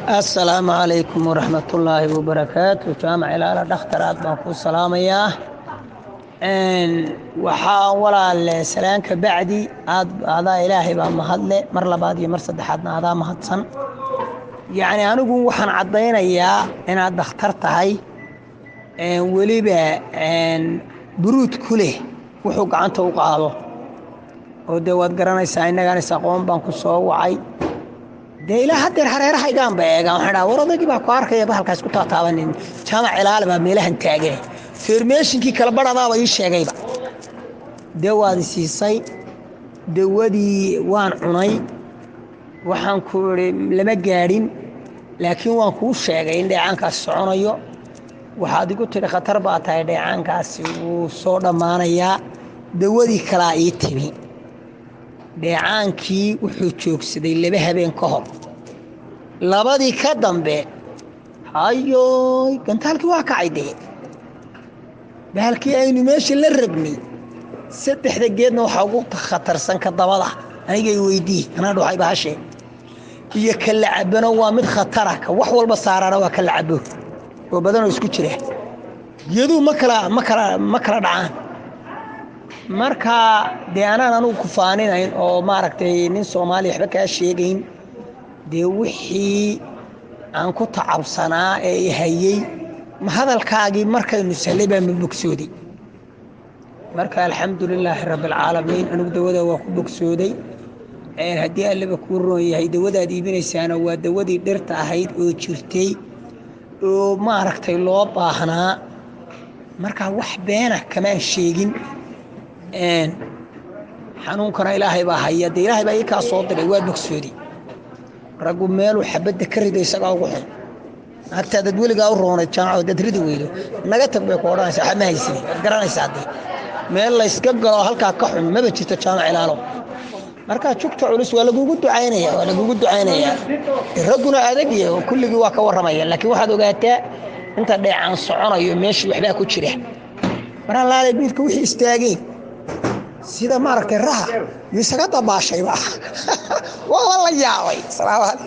السلام عليكم ورحمة الله وبركاته. جامع إلى دخترات بانكو السلام يا وحا ولا السلام كبعدي هذا إلهي بمهدله مر لبادي مر صدحاتنا هذا مهدسن يعني أنا أقول وحن عضينا يا أنا دخترت هاي وليبا برود كله وحوق عن توقعه ودوات قرانيسا إنغانيسا قوم بانكو سو وعي dee ilaa haddeer hareerahaygaan ba eegaan waxaan dhahaa war odaygii baa ku arkaya bahalkaas ku taataabanin jaamac ilaale baa meelahan taageen fermeeshinkii kala badhadaaba ii sheegayba dee waad siisay dawadii waan cunay waxaan ku iri lama gaadhin laakiin waan kuu sheegay in dheecaankaas soconayo waxaad igu tiri khatar baa tahay dheecaankaasi wuu soo dhammaanayaa dawadii kalaa ii timi dheecaankii wuxuu joogsaday 2 habeen ka hor labadii ka dambe hayoy gantaalkii waa kacay dee bahalkii aynu meesha la ragnay 3 geedna waxa ugu khatarsan ka dabada anigay weydii anaa dhuxay bahashe iyo kala cabano waa mid khatar ah wax walba saarana waa kala cabo oo badan oo isku jira geedu ma kala dhacaan marka dee anaan anugu ku faaninayn oo maaragtay nin Soomaali waxba ka sheegayn dee wixii aan ku tacabsanaa ee hayay ma hadalkaagii markaynu salibaa ma bogsooday marka alxamdulillah rabbil caalamiin anigu dawada waa ku bogsooday haddii allaba ku roon yahay dawadaad iibinaysaana waa dawadii dhirta ahayd oo jirtay oo maaragtay loo baahnaa marka wax beena kama sheegin xanuunkana ilaahay baa haya dee ilaahay baa ii kaa soo diray waa bogsoodi raggu meeluu xabadda ka rido isagaa ugu xun hataa dad weligaa u roonay jaamaco dad ridi weydo naga tag bay ku odhanaysaa waxba ma haysini waad garanaysaa dee meel layska galo halkaa ka xun maba jirto jaamac ilaalo markaa jugta culus waa lagugu ducaynayaa ragguna adag iyo kulligii waa ka warramayaan laakiin waxaad ogaataa inta dheecaan soconayo meeshii waxbaa ku jira mar allaale biilka wixii istaageen sida maaragtay raha isaga dabaashayba waa la yaabay salaam